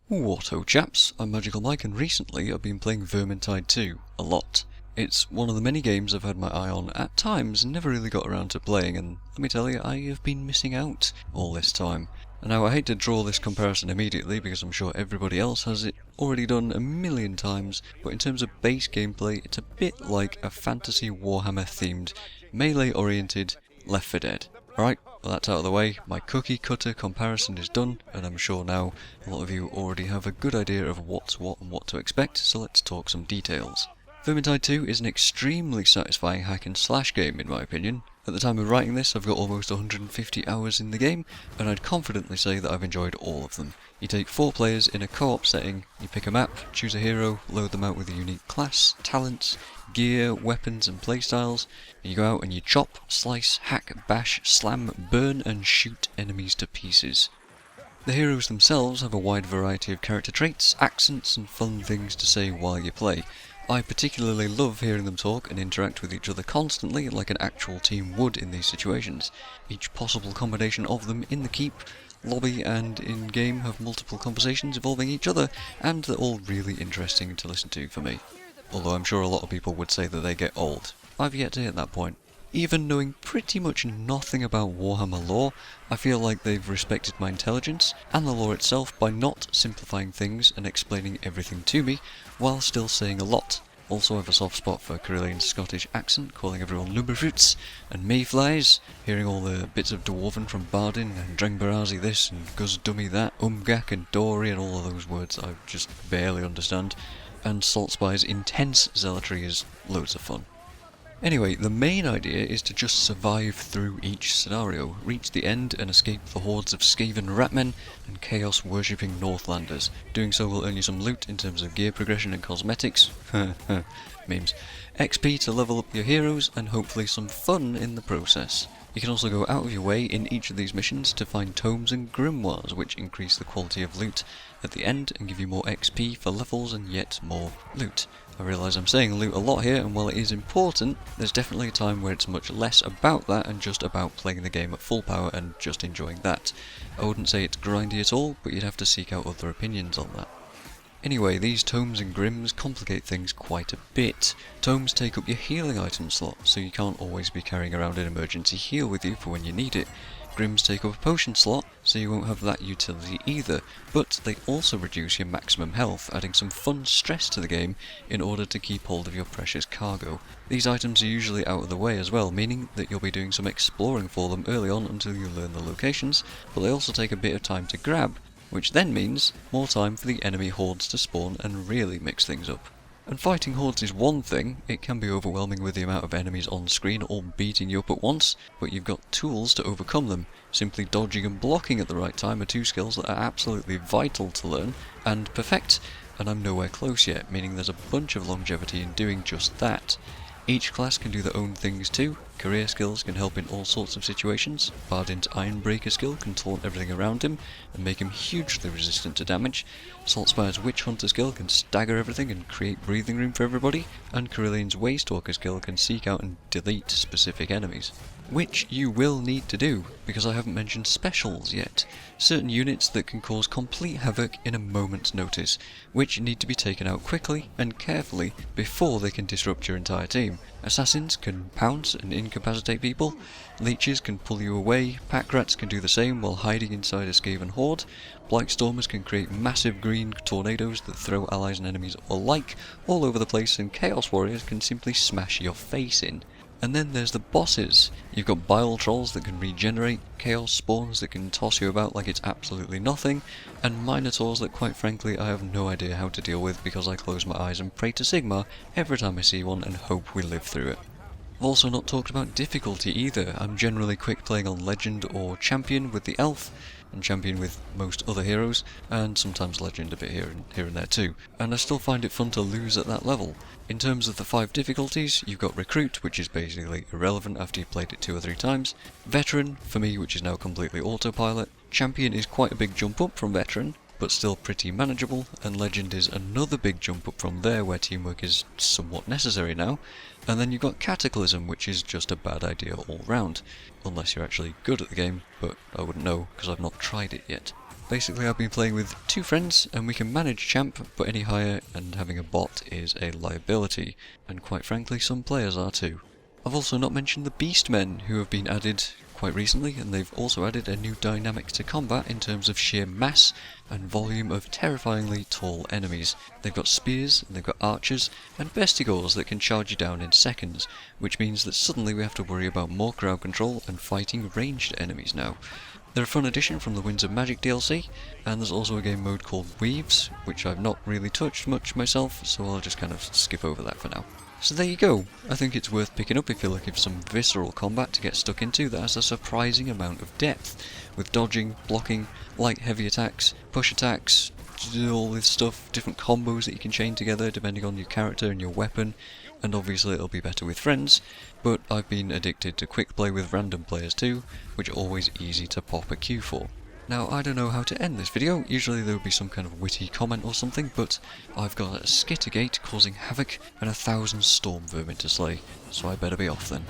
Whatto chaps, I'm MagicalMike and recently I've been playing Vermintide 2 a lot. It's one of the many games I've had my eye on at times and never really got around to playing, and let me tell you, I have been missing out all this time. And now I hate to draw this comparison immediately because I'm sure everybody else has it already done a million times, but in terms of base gameplay it's a bit like a fantasy Warhammer themed, melee oriented Left 4 Dead. Alright, well that's out of the way, my cookie cutter comparison is done, and I'm sure now a lot of you already have a good idea of what's what and what to expect, so let's talk some details. Vermintide 2 is an extremely satisfying hack and slash game in my opinion. At the time of writing this I've got almost 150 hours in the game, and I'd confidently say that I've enjoyed all of them. You take 4 players in a co-op setting, you pick a map, choose a hero, load them out with a unique class, talents, gear, weapons and playstyles, and you go out and you chop, slice, hack, bash, slam, burn and shoot enemies to pieces. The heroes themselves have a wide variety of character traits, accents and fun things to say while you play. I particularly love hearing them talk and interact with each other constantly like an actual team would in these situations. Each possible combination of them in the keep, lobby and in-game have multiple conversations involving each other, and they're all really interesting to listen to for me. Although I'm sure a lot of people would say that they get old. I've yet to hit that point. Even knowing pretty much nothing about Warhammer lore, I feel like they've respected my intelligence and the lore itself by not simplifying things and explaining everything to me, while still saying a lot. Also have a soft spot for Carillion Scottish accent, calling everyone Lumberfruits and Mayflies, hearing all the bits of Dwarven from Bardin and Drengbarazi this and Guzdummy that, Umgak and Dory and all of those words I just barely understand. And Salt Spy's intense zealotry is loads of fun. Anyway, the main idea is to just survive through each scenario, reach the end and escape the hordes of Skaven ratmen and chaos-worshipping Northlanders. Doing so will earn you some loot in terms of gear progression and cosmetics, memes, XP to level up your heroes, and hopefully some fun in the process. You can also go out of your way in each of these missions to find tomes and grimoires, which increase the quality of loot at the end and give you more XP for levels and yet more loot. I realise I'm saying loot a lot here, and while it is important, there's definitely a time where it's much less about that and just about playing the game at full power and just enjoying that. I wouldn't say it's grindy at all, but you'd have to seek out other opinions on that. Anyway, these tomes and grims complicate things quite a bit. Tomes take up your healing item slot, so you can't always be carrying around an emergency heal with you for when you need it. Grims take up a potion slot, so you won't have that utility either, but they also reduce your maximum health, adding some fun stress to the game in order to keep hold of your precious cargo. These items are usually out of the way as well, meaning that you'll be doing some exploring for them early on until you learn the locations, but they also take a bit of time to grab, which then means more time for the enemy hordes to spawn and really mix things up. And fighting hordes is one thing, it can be overwhelming with the amount of enemies on screen all beating you up at once, but you've got tools to overcome them. Simply dodging and blocking at the right time are 2 skills that are absolutely vital to learn and perfect, and I'm nowhere close yet, meaning there's a bunch of longevity in doing just that. Each class can do their own things too. Career skills can help in all sorts of situations. Bardin's Ironbreaker skill can taunt everything around him and make him hugely resistant to damage. Saltspire's Witch Hunter skill can stagger everything and create breathing room for everybody. And Carillion's Waystalker skill can seek out and delete specific enemies. Which you will need to do, because I haven't mentioned specials yet. Certain units that can cause complete havoc in a moment's notice, which need to be taken out quickly and carefully before they can disrupt your entire team. Assassins can pounce and incapacitate people, leeches can pull you away, pack rats can do the same while hiding inside a Skaven horde, Blightstormers can create massive green tornadoes that throw allies and enemies alike all over the place, and Chaos Warriors can simply smash your face in. And then there's the bosses. You've got Bile Trolls that can regenerate, Chaos Spawns that can toss you about like it's absolutely nothing, and Minotaurs that quite frankly I have no idea how to deal with because I close my eyes and pray to Sigmar every time I see one and hope we live through it. I've also not talked about difficulty either. I'm generally quick playing on Legend or Champion with the Elf, and Champion with most other heroes, and sometimes Legend a bit here and there too, and I still find it fun to lose at that level. In terms of the 5 difficulties, you've got Recruit, which is basically irrelevant after you've played it 2 or 3 times, Veteran, for me, which is now completely autopilot, Champion is quite a big jump up from Veteran, but still pretty manageable, and Legend is another big jump up from there where teamwork is somewhat necessary now, and then you've got Cataclysm, which is just a bad idea all round, unless you're actually good at the game, but I wouldn't know because I've not tried it yet. Basically I've been playing with 2 friends and we can manage champ, but any higher and having a bot is a liability, and quite frankly some players are too. I've also not mentioned the Beastmen, who have been added quite recently, and they've also added a new dynamic to combat in terms of sheer mass and volume of terrifyingly tall enemies. They've got spears, and they've got archers, and bestigors that can charge you down in seconds, which means that suddenly we have to worry about more crowd control and fighting ranged enemies now. They're a fun addition from the Winds of Magic DLC, and there's also a game mode called Weaves, which I've not really touched much myself, so I'll just kind of skip over that for now. So there you go. I think it's worth picking up if you're looking for some visceral combat to get stuck into that has a surprising amount of depth, with dodging, blocking, light heavy attacks, push attacks, all this stuff, different combos that you can chain together depending on your character and your weapon, and obviously it'll be better with friends, but I've been addicted to quick play with random players too, which are always easy to pop a queue for. Now, I don't know how to end this video. Usually there would be some kind of witty comment or something, but I've got a Skittergate causing havoc and 1,000 storm vermin to slay, so I better be off then.